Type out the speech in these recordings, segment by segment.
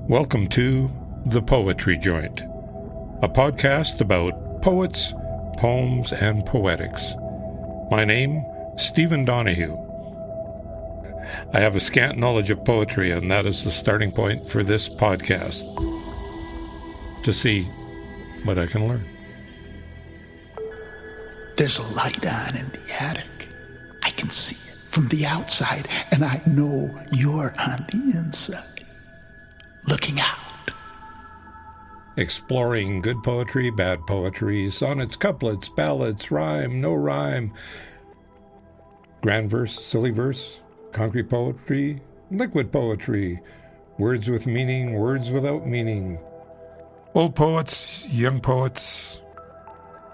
Welcome to The Poetry Joint, a podcast about poets, poems, and poetics. My name, Stephen Donahue. I have a scant knowledge of poetry, and that is the starting point for this podcast, to see what I can learn. There's a light on in the attic. I can see it from the outside, and I know you're on the inside. Looking out. Exploring good poetry, bad poetry, sonnets, couplets, ballads, rhyme, no rhyme, grand verse, silly verse, concrete poetry, liquid poetry, words with meaning, words without meaning, old poets, young poets,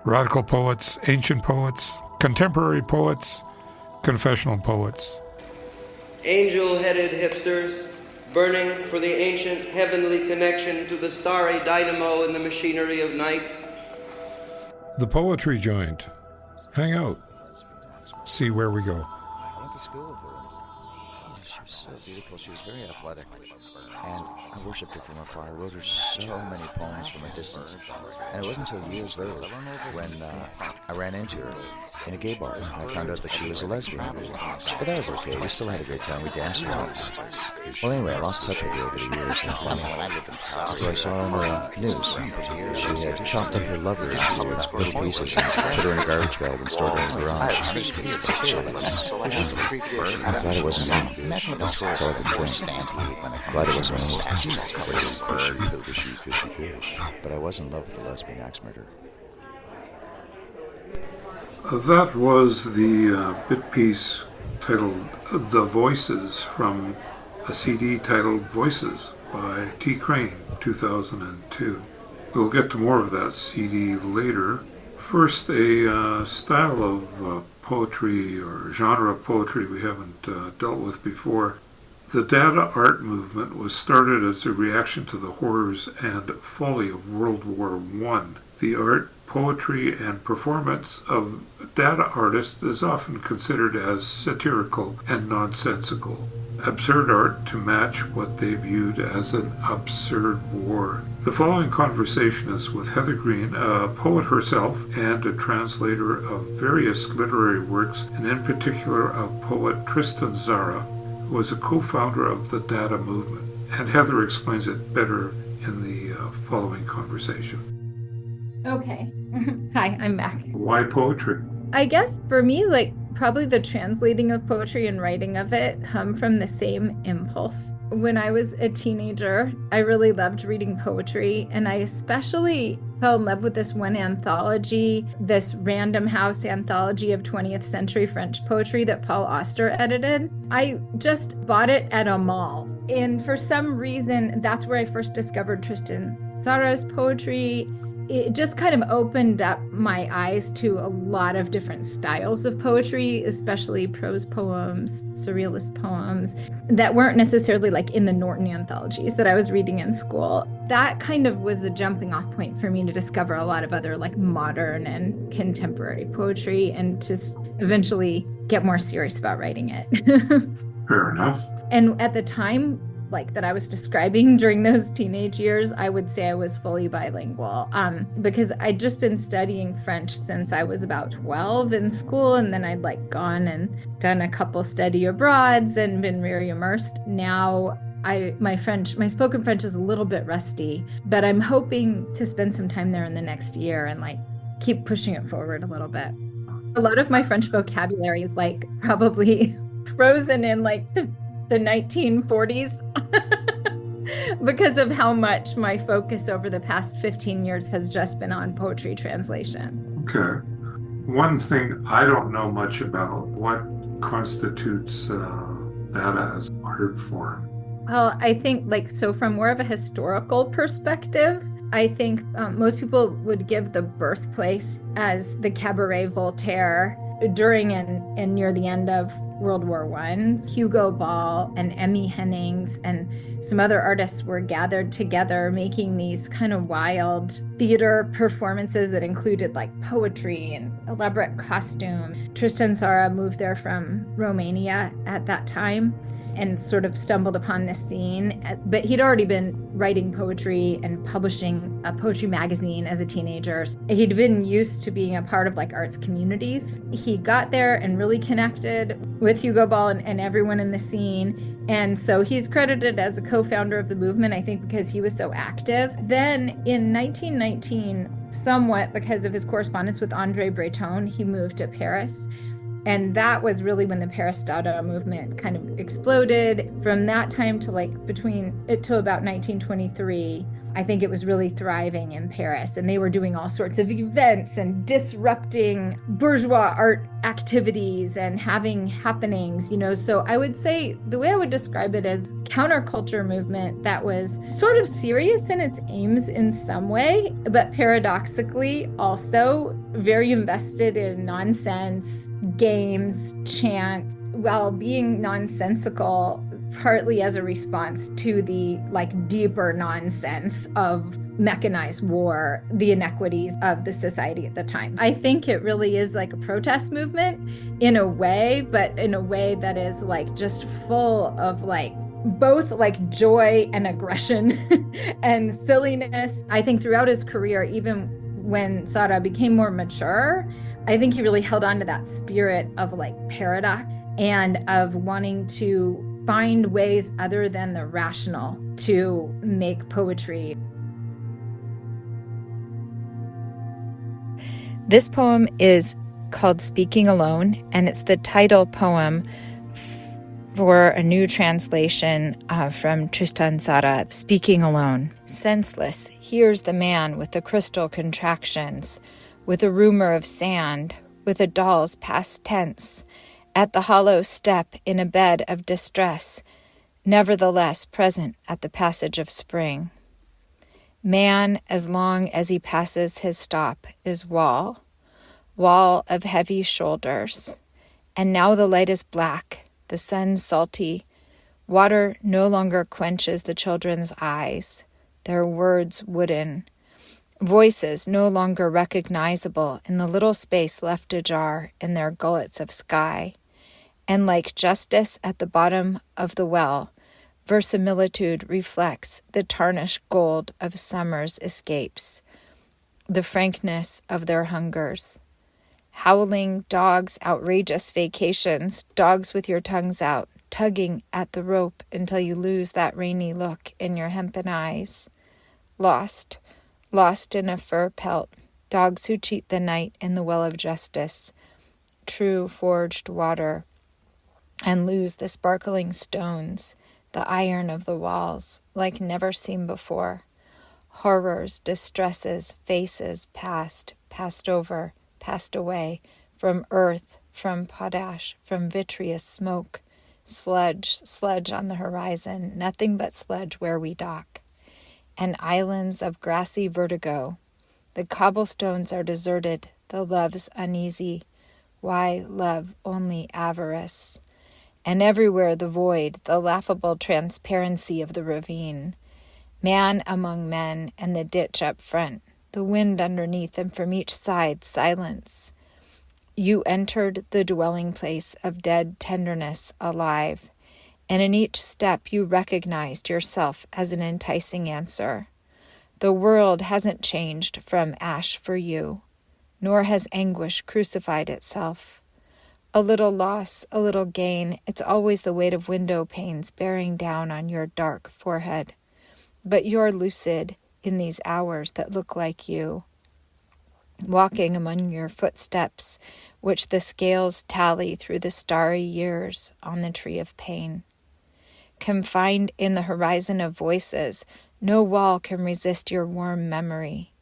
radical poets, ancient poets, contemporary poets, confessional poets. Angel-headed hipsters, burning for the ancient heavenly connection to the starry dynamo in the machinery of night. The Poetry Joint. Hang out. See where we go. I went to school with her. She was so beautiful. She was very athletic. And I worshipped her from afar. I wrote her so many poems from a distance. And it wasn't until years later when I ran into her in a gay bar and I found out that she was a lesbian. But that was okay. We still had a great time. We danced around. Well, anyway, I lost touch with her over the years. So I saw on the news she had chopped up her lover into little pieces and put her in a garbage bag and stored her in the garage. I'm glad it wasn't me. That's all I can think. Glad it wasn't me. But I was in love with a lesbian axe murderer. That was the bit piece titled The Voices from a CD titled Voices by T. Crane, 2002. We'll get to more of that CD later. First, a style of poetry or genre of poetry we haven't dealt with before. The Dada Art Movement was started as a reaction to the horrors and folly of World War I. The art, poetry, and performance of Dada artists is often considered as satirical and nonsensical. Absurd art to match what they viewed as an absurd war. The following conversation is with Heather Green, a poet herself and a translator of various literary works, and in particular of poet Tristan Tzara, who was a co-founder of the Dada movement. And Heather explains it better in the following conversation. Okay. Hi, I'm back. Why poetry? I guess for me, probably the translating of poetry and writing of it come from the same impulse. When I was a teenager, I really loved reading poetry, and I especially fell in love with this one anthology, this Random House anthology of 20th century French poetry that Paul Auster edited. I just bought it at a mall. And for some reason, that's where I first discovered Tristan Tzara's poetry. It just kind of opened up my eyes to a lot of different styles of poetry, especially prose poems, surrealist poems that weren't necessarily in the Norton anthologies that I was reading in school. That kind of was the jumping off point for me to discover a lot of other modern and contemporary poetry and to eventually get more serious about writing it. Fair enough. And at the time, that I was describing during those teenage years, I would say I was fully bilingual because I'd just been studying French since I was about 12 in school, and then I'd gone and done a couple study abroads and been very immersed. Now my spoken French is a little bit rusty, but I'm hoping to spend some time there in the next year and keep pushing it forward a little bit. A lot of my French vocabulary is probably frozen in the 1940s because of how much my focus over the past 15 years has just been on poetry translation. Okay. One thing I don't know much about, what constitutes Dada as art form? Well, I think so from more of a historical perspective, I think most people would give the birthplace as the Cabaret Voltaire during and near the end of World War I. Hugo Ball and Emmy Hennings and some other artists were gathered together making these kind of wild theater performances that included poetry and elaborate costume. Tristan Tzara moved there from Romania at that time. and sort of stumbled upon this scene. But he'd already been writing poetry and publishing a poetry magazine as a teenager. He'd been used to being a part of like arts communities. He got there and really connected with Hugo Ball and everyone in the scene. And so he's credited as a co-founder of the movement, I think, because he was so active. Then in 1919, somewhat because of his correspondence with Andre Breton, he moved to Paris. And that was really when the Paris Dada movement kind of exploded. From that time to about 1923, I think it was really thriving in Paris. And they were doing all sorts of events and disrupting bourgeois art activities and having happenings, So I would say the way I would describe it is counterculture movement that was sort of serious in its aims in some way, but paradoxically also very invested in nonsense, games, chant, while being nonsensical, partly as a response to the deeper nonsense of mechanized war, the inequities of the society at the time. I think it really is like a protest movement in a way, but in a way that is just full of both joy and aggression and silliness. I think throughout his career, even when Tzara became more mature, I think he really held on to that spirit of paradox and of wanting to find ways other than the rational to make poetry. This poem is called Speaking Alone, and it's the title poem for a new translation from Tristan Tzara, Speaking Alone. Senseless, hears the man with the crystal contractions, with a rumor of sand, with a doll's past tense, at the hollow step in a bed of distress, nevertheless present at the passage of spring. Man, as long as he passes his stop, is wall of heavy shoulders. And now the light is black, the sun salty. Water no longer quenches the children's eyes, their words wooden. Voices no longer recognizable in the little space left ajar in their gullets of sky. And like justice at the bottom of the well, verisimilitude reflects the tarnished gold of summer's escapes, the frankness of their hungers. Howling dogs, outrageous vacations, dogs with your tongues out, tugging at the rope until you lose that rainy look in your hempen eyes. Lost in a fur pelt, dogs who cheat the night in the well of justice, true forged water, and lose the sparkling stones, the iron of the walls, like never seen before. Horrors, distresses, faces passed over, passed away, from earth, from potash, from vitreous smoke. Sludge on the horizon, nothing but sludge where we dock. And islands of grassy vertigo. The cobblestones are deserted, the love's uneasy. Why love only avarice? And everywhere the void, the laughable transparency of the ravine. Man among men and the ditch up front, the wind underneath, and from each side silence. You entered the dwelling place of dead tenderness alive, and in each step you recognized yourself as an enticing answer. The world hasn't changed from ash for you, nor has anguish crucified itself. A little loss, a little gain, it's always the weight of window panes bearing down on your dark forehead. But you're lucid in these hours that look like you, walking among your footsteps, which the scales tally through the starry years on the tree of pain. Confined in the horizon of voices, no wall can resist your warm memory.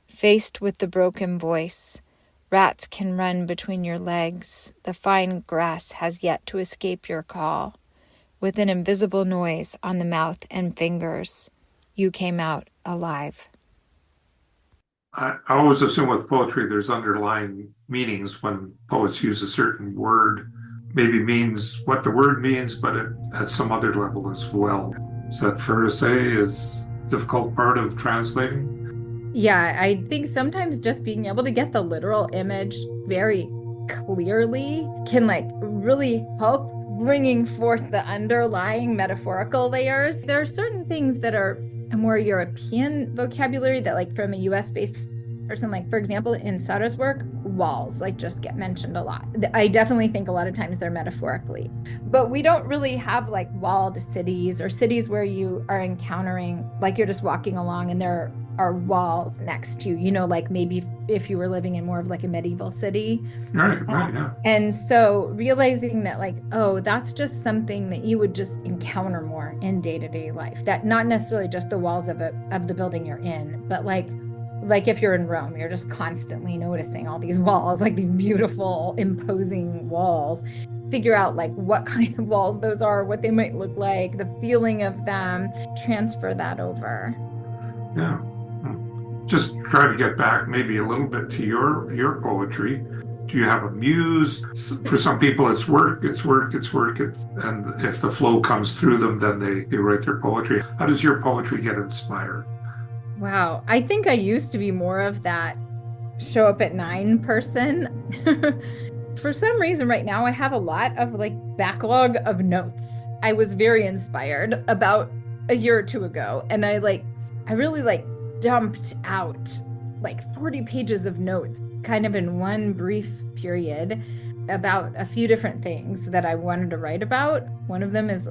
Faced with the broken voice, rats can run between your legs. The fine grass has yet to escape your call. With an invisible noise on the mouth and fingers, you came out alive. I always assume with poetry there's underlying meanings when poets use a certain word. Maybe means what the word means, but at some other level as well. Is that fair to say is the difficult part of translating? Yeah, I think sometimes just being able to get the literal image very clearly can really help bringing forth the underlying metaphorical layers. There are certain things that are a more European vocabulary that, like, from a US based person, like, for example, in Tzara's work, walls like just get mentioned a lot. I definitely think a lot of times they're metaphorically, but we don't really have like walled cities or cities where you are encountering, like, you're just walking along and there are walls next to you, you know, like maybe if you were living in more of like a medieval city. Right, yeah. And so realizing that, like, oh, that's just something that you would just encounter more in day-to-day life, that not necessarily just the walls of the building you're in, but like if you're in Rome, you're just constantly noticing all these walls, like these beautiful, imposing walls. Figure out like what kind of walls those are, what they might look like, the feeling of them, transfer that over. Yeah. Just try to get back maybe a little bit to your poetry. Do you have a muse? For some people, it's work, and if the flow comes through them, then they write their poetry. How does your poetry get inspired? Wow. I think I used to be more of that show up at 9 person. For some reason right now I have a lot of like backlog of notes. I was very inspired about a year or two ago, and I really like dumped out like 40 pages of notes kind of in one brief period about a few different things that I wanted to write about. One of them is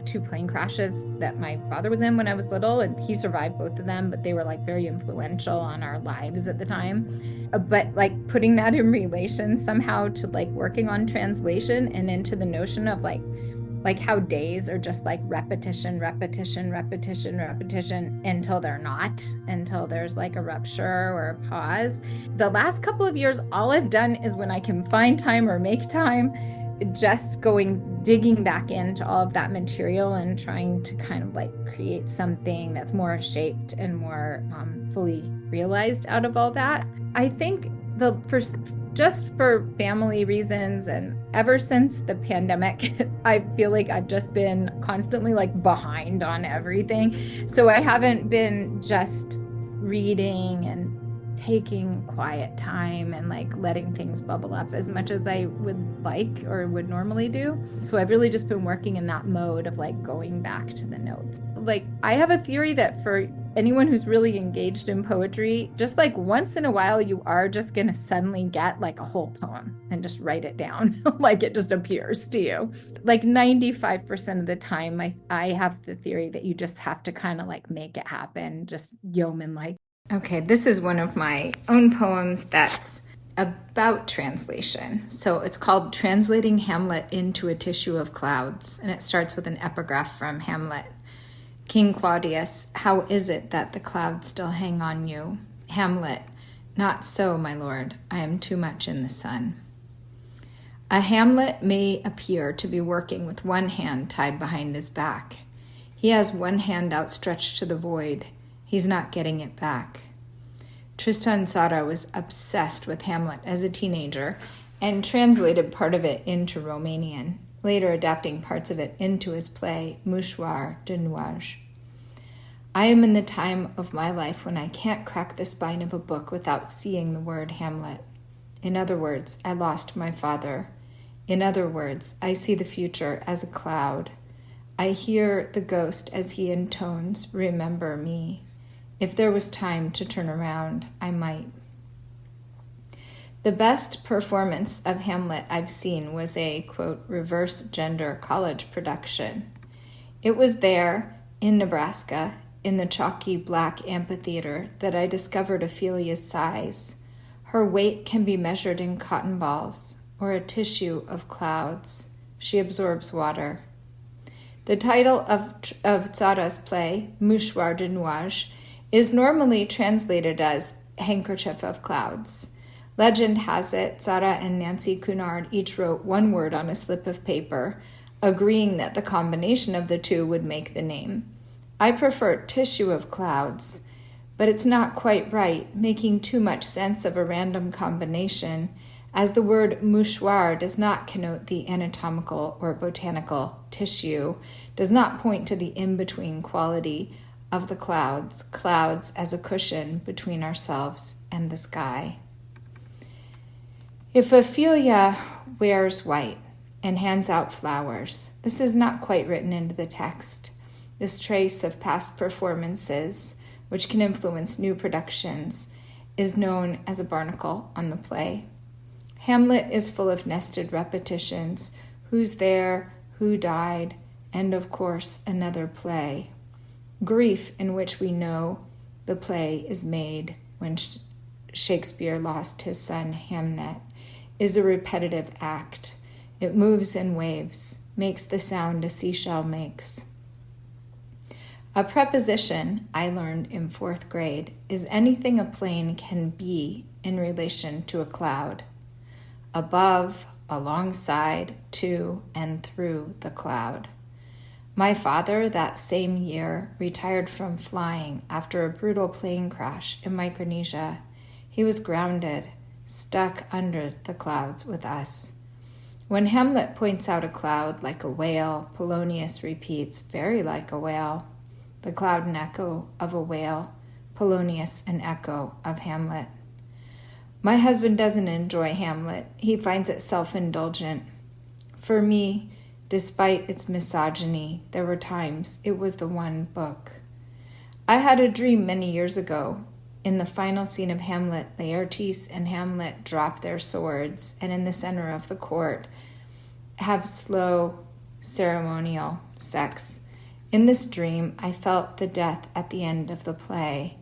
2 plane crashes that my father was in when I was little, and he survived both of them, but they were like very influential on our lives at the time. But like putting that in relation somehow to like working on translation and into the notion of like how days are just like repetition until they're not, until there's like a rupture or a pause. The last couple of years, all I've done is when I can find time or make time, just digging back into all of that material and trying to kind of like create something that's more shaped and more fully realized out of all that. I think just for family reasons, and ever since the pandemic, I feel like I've just been constantly like behind on everything. So I haven't been just reading and taking quiet time and like letting things bubble up as much as I would like or would normally do. So I've really just been working in that mode of like going back to the notes. Like, I have a theory that for anyone who's really engaged in poetry, just like once in a while, you are just going to suddenly get like a whole poem and just write it down. Like it just appears to you. Like 95% of the time, I have the theory that you just have to kind of like make it happen, just yeoman like. Okay, this is one of my own poems that's about translation. So it's called Translating Hamlet into a Tissue of Clouds, and it starts with an epigraph from Hamlet. King Claudius, how is it that the clouds still hang on you? Hamlet, not so, my lord, I am too much in the sun. A Hamlet may appear to be working with one hand tied behind his back. He has one hand outstretched to the void. He's not getting it back. Tristan Tzara was obsessed with Hamlet as a teenager and translated part of it into Romanian, later adapting parts of it into his play, Mouchoir de Nuage. I am in the time of my life when I can't crack the spine of a book without seeing the word Hamlet. In other words, I lost my father. In other words, I see the future as a cloud. I hear the ghost as he intones, remember me. If there was time to turn around, I might. The best performance of Hamlet I've seen was a, quote, reverse gender college production. It was there, in Nebraska, in the chalky black amphitheater, that I discovered Ophelia's size. Her weight can be measured in cotton balls, or a tissue of clouds. She absorbs water. The title of Tzara's play, Mouchoir de Nuage, is normally translated as Handkerchief of Clouds. Legend has it Tzara and Nancy Cunard each wrote one word on a slip of paper, agreeing that the combination of the two would make the name. I prefer Tissue of Clouds, but it's not quite right, making too much sense of a random combination, as the word mouchoir does not connote the anatomical or botanical tissue, does not point to the in-between quality of the clouds as a cushion between ourselves and the sky. If Ophelia wears white, and hands out flowers. This is not quite written into the text. This trace of past performances, which can influence new productions, is known as a barnacle on the play. Hamlet is full of nested repetitions. Who's there? Who died? And of course, another play. Grief, in which we know the play is made when Shakespeare lost his son Hamnet, is a repetitive act. It moves in waves, makes the sound a seashell makes. A preposition, I learned in 4th grade, is anything a plane can be in relation to a cloud. Above, alongside, to, and through the cloud. My father, that same year, retired from flying after a brutal plane crash in Micronesia. He was grounded, stuck under the clouds with us. When Hamlet points out a cloud like a whale, Polonius repeats, very like a whale. The cloud an echo of a whale, Polonius an echo of Hamlet. My husband doesn't enjoy Hamlet. He finds it self-indulgent. For me, despite its misogyny, there were times it was the one book. I had a dream many years ago. In the final scene of Hamlet, Laertes and Hamlet drop their swords, and in the center of the court have slow, ceremonial sex. In this dream, I felt the death at the end of the play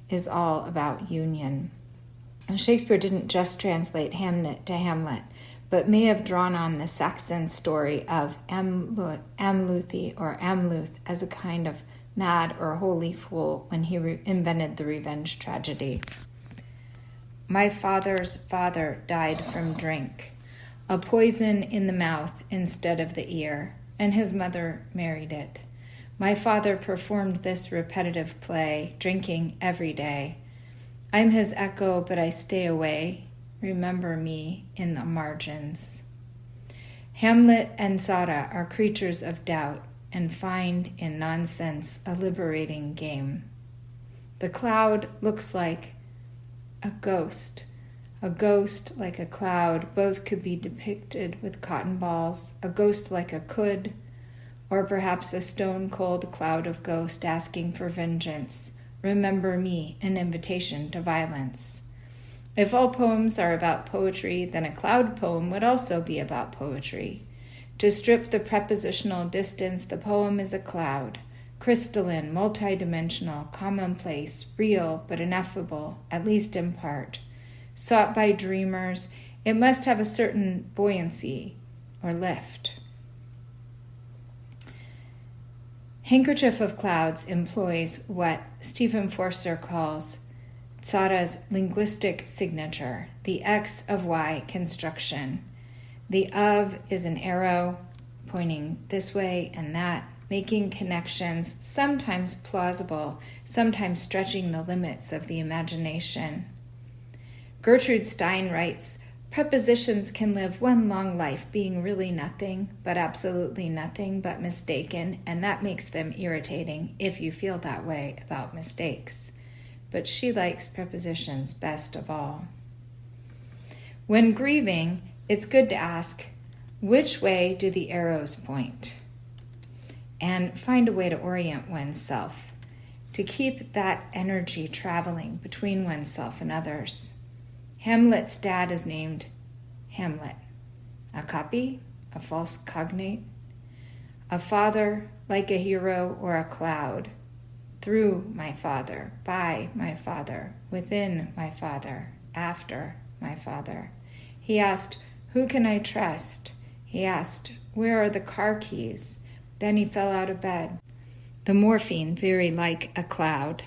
is all about union. And Shakespeare didn't just translate Hamnet to Hamlet, but may have drawn on the Saxon story of Amluthi or Amluth as a kind of mad or holy fool when he invented the revenge tragedy. My father's father died from drink, a poison in the mouth instead of the ear, and his mother married it. My father performed this repetitive play, drinking every day. I'm his echo, but I stay away. Remember me in the margins. Hamlet and Tzara are creatures of doubt and find in nonsense a liberating game. The cloud looks like a ghost like a cloud. Both could be depicted with cotton balls, a ghost like a could, or perhaps a stone-cold cloud of ghost asking for vengeance. Remember me, an invitation to violence. If all poems are about poetry, then a cloud poem would also be about poetry. To strip the prepositional distance, the poem is a cloud, crystalline, multidimensional, commonplace, real, but ineffable, at least in part. Sought by dreamers, it must have a certain buoyancy or lift. Handkerchief of Clouds employs what Stephen Forster calls Tzara's linguistic signature, the X of Y construction. The of is an arrow pointing this way and that, making connections, sometimes plausible, sometimes stretching the limits of the imagination. Gertrude Stein writes, prepositions can live one long life being really nothing, but absolutely nothing but mistaken, and that makes them irritating if you feel that way about mistakes. But she likes prepositions best of all. When grieving, it's good to ask, which way do the arrows point? And find a way to orient oneself, to keep that energy traveling between oneself and others. Hamlet's dad is named Hamlet. A copy, a false cognate. A father, like a hero or a cloud. Through my father, by my father, within my father, after my father. He asked, who can I trust? He asked, where are the car keys? Then he fell out of bed. The morphine very like a cloud.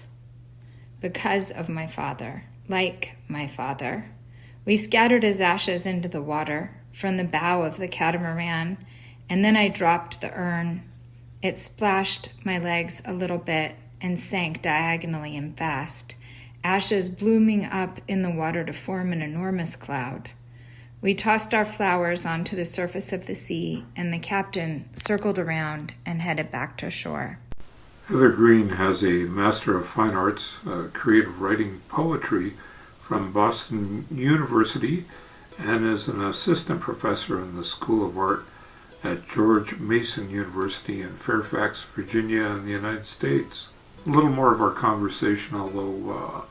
Because of my father. Like my father. We scattered his ashes into the water from the bow of the catamaran, and then I dropped the urn. It splashed my legs a little bit and sank diagonally and fast, ashes blooming up in the water to form an enormous cloud. We tossed our flowers onto the surface of the sea, and the captain circled around and headed back to shore. Heather Green has a Master of Fine Arts, Creative Writing Poetry from Boston University and is an assistant professor in the School of Art at George Mason University in Fairfax, Virginia, in the United States. A little more of our conversation, although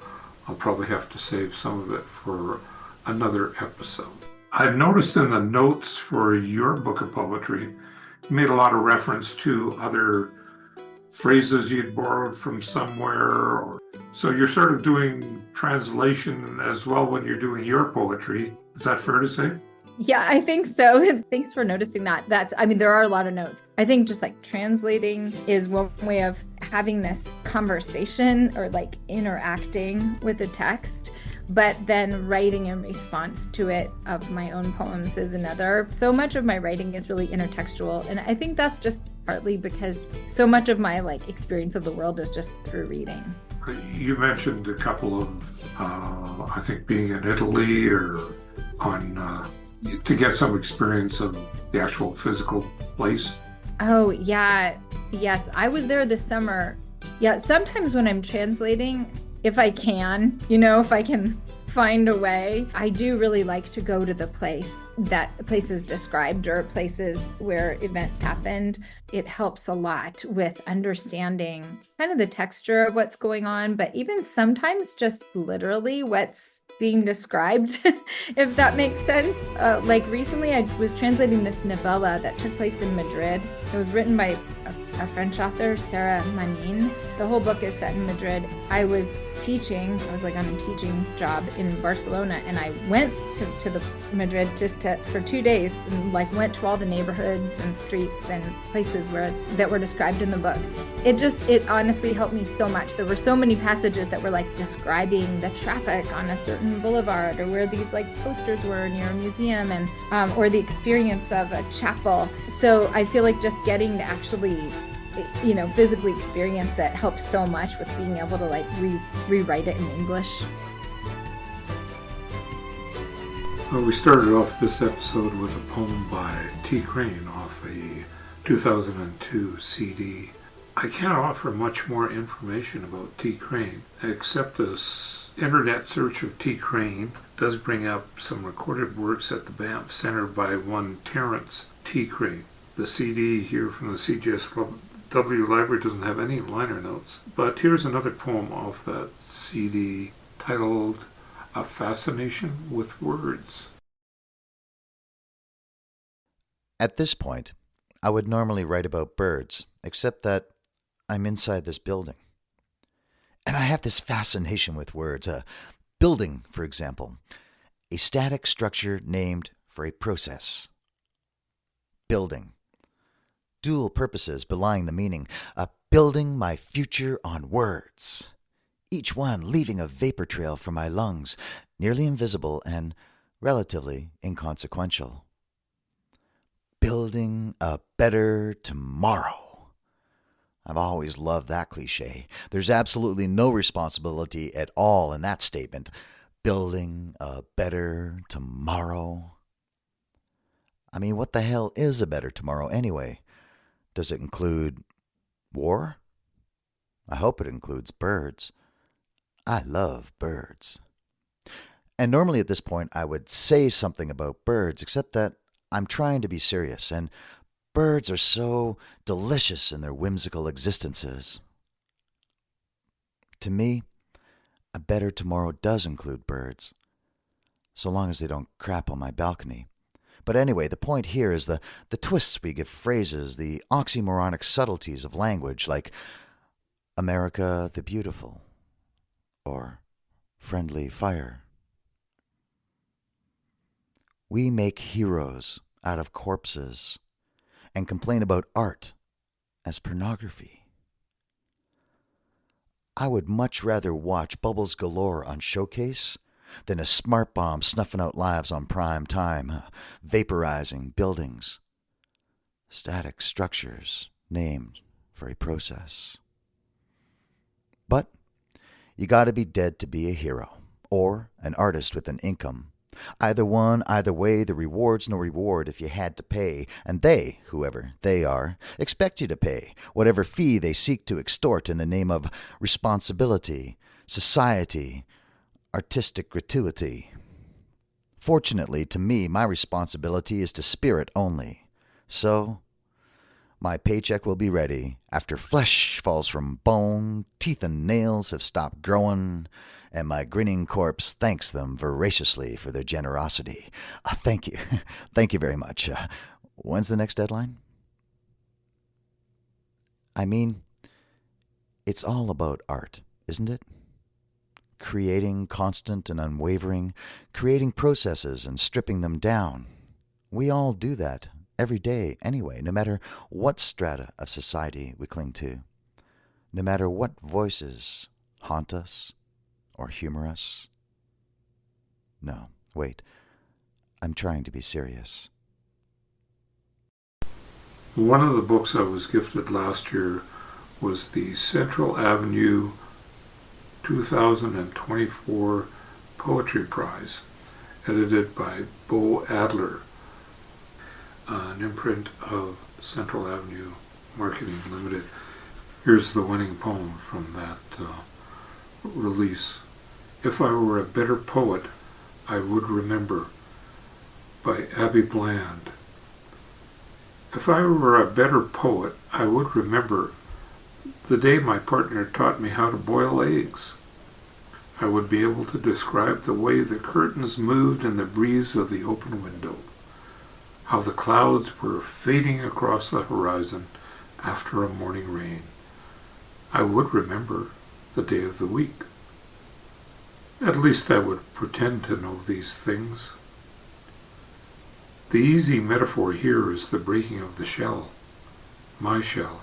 I'll probably have to save some of it for another episode. I've noticed in the notes for your book of poetry, you made a lot of reference to other phrases you'd borrowed from somewhere. So you're sort of doing translation as well when you're doing your poetry. Is that fair to say? Yeah, I think so. Thanks for noticing that. There are a lot of notes. I think just like translating is one way of having this conversation or like interacting with the text, but then writing in response to it of my own poems is another. So much of my writing is really intertextual. And I think that's just partly because so much of my like experience of the world is just through reading. You mentioned a couple of, I think being in Italy or to get some experience of the actual physical place. Oh, yeah. Yes, I was there this summer. Yeah, sometimes when I'm translating, if I can find a way, I do really like to go to the place that the place is described or places where events happened. It helps a lot with understanding kind of the texture of what's going on, but even sometimes just literally what's being described, if that makes sense. Like recently I was translating this novella that took place in Madrid. It was written by a French author, Sarah Manin. The whole book is set in Madrid. I was like on a teaching job in Barcelona, and I went to the Madrid for 2 days and like went to all the neighborhoods and streets and places that were described in the book. It honestly helped me so much. There were so many passages that were like describing the traffic on a certain boulevard or where these like posters were near a museum and or the experience of a chapel. So I feel like just getting to actually physically experience it helps so much with being able to like rewrite it in English. Well, we started off this episode with a poem by T. Crane off a 2002 CD. I can't offer much more information about T. Crane, except an internet search of T. Crane does bring up some recorded works at the Banff Center by one Terence T. Crane. The CD here from the CJSW Library doesn't have any liner notes, but here's another poem off that CD titled A Fascination with Words. At this point, I would normally write about birds, except that I'm inside this building. And I have this fascination with words. A building, for example, a static structure named for a process. Building. Dual purposes belying the meaning. Building my future on words. Each one leaving a vapor trail from my lungs, nearly invisible and relatively inconsequential. Building a better tomorrow. I've always loved that cliche. There's absolutely no responsibility at all in that statement. Building a better tomorrow. I mean, what the hell is a better tomorrow anyway? Does it include war? I hope it includes birds. I love birds. And normally at this point I would say something about birds, except that I'm trying to be serious, and birds are so delicious in their whimsical existences. To me, a better tomorrow does include birds, so long as they don't crap on my balcony. But anyway, the point here is the twists we give phrases, the oxymoronic subtleties of language, like America the Beautiful, or Friendly Fire. We make heroes out of corpses and complain about art as pornography. I would much rather watch Bubbles Galore on Showcase than a smart bomb snuffing out lives on prime time, vaporizing buildings, static structures named for a process. But you gotta be dead to be a hero, or an artist with an income. Either one, either way, the reward's no reward if you had to pay, and they, whoever they are, expect you to pay whatever fee they seek to extort in the name of responsibility, society, artistic gratuity. Fortunately, to me, my responsibility is to spirit only. So, my paycheck will be ready after flesh falls from bone, teeth and nails have stopped growing, and my grinning corpse thanks them voraciously for their generosity. Thank you. Thank you very much. When's the next deadline? I mean, it's all about art, isn't it? Creating constant and unwavering, creating processes and stripping them down. We all do that every day anyway, no matter what strata of society we cling to, no matter what voices haunt us or humor us. No, wait, I'm trying to be serious. One of the books I was gifted last year was the Central Avenue 2024 Poetry Prize, edited by Bo Adler, an imprint of Central Avenue Marketing Limited. Here's the winning poem from that release. If I Were a Better Poet, I Would Remember, by Abby Bland. If I were a better poet, I would remember the day my partner taught me how to boil eggs. I would be able to describe the way the curtains moved in the breeze of the open window, how the clouds were fading across the horizon after a morning rain. I would remember the day of the week. At least I would pretend to know these things. The easy metaphor here is the breaking of the shell, my shell.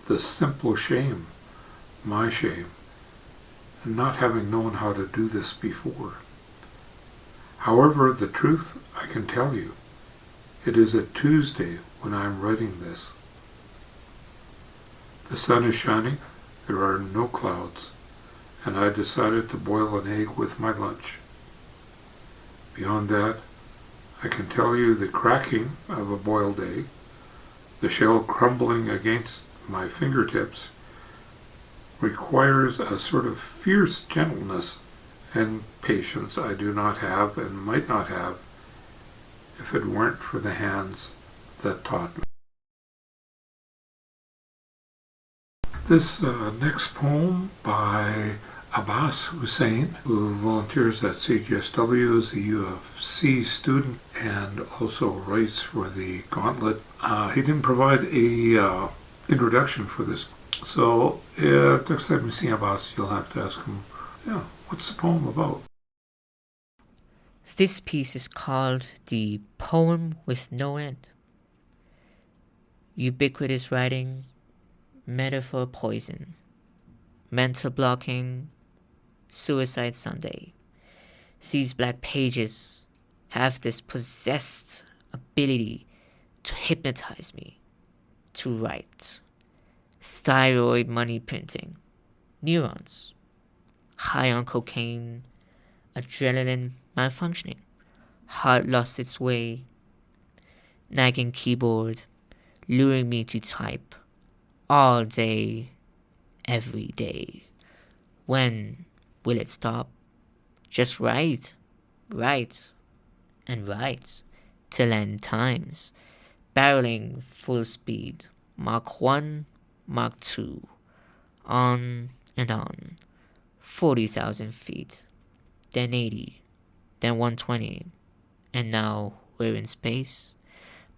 The simple shame, my shame, and not having known how to do this before. However, the truth I can tell you, it is a Tuesday when I am writing this. The sun is shining, there are no clouds, and I decided to boil an egg with my lunch. Beyond that, I can tell you the cracking of a boiled egg, the shell crumbling against my fingertips, requires a sort of fierce gentleness and patience I do not have and might not have if it weren't for the hands that taught me. This next poem by Abbas Hussain, who volunteers at CGSW as a U of C student and also writes for the Gauntlet. He didn't provide a introduction for this, so next time you see Abbas, you'll have to ask him, what's the poem about? This piece is called The Poem with No End. Ubiquitous writing, metaphor poison, mental blocking, Suicide Sunday. These black pages have this possessed ability to hypnotize me, to write. Thyroid money printing, neurons, high on cocaine, adrenaline malfunctioning, heart lost its way, nagging keyboard, luring me to type, all day, every day. When will it stop? Just write, and write, till end times, barreling full speed, Mach 1, Mach 2, on and on, 40,000 feet, then 80, then 120, and now we're in space.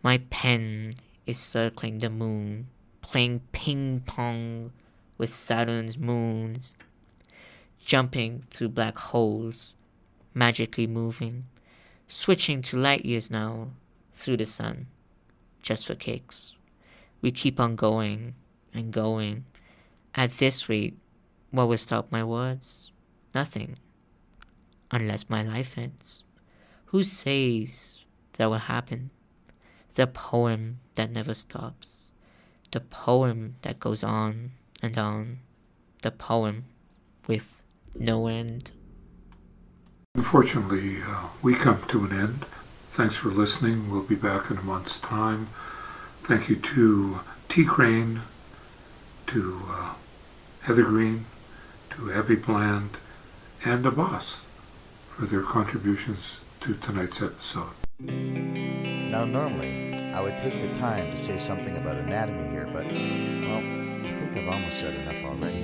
My pen is circling the moon, playing ping pong with Saturn's moons, jumping through black holes, magically moving, switching to light years now, through the sun, just for kicks. We keep on going and going. At this rate, what will stop my words? Nothing, unless my life ends. Who says that will happen? The poem that never stops, the poem that goes on and on, the poem with no end. Unfortunately, we come to an end. Thanks for listening. We'll be back in a month's time. Thank you to T. Crane, to Heather Green, to Abby Bland, and Abbas for their contributions to tonight's episode. Now, normally, I would take the time to say something about anatomy here, but, well, I think I've almost said enough already.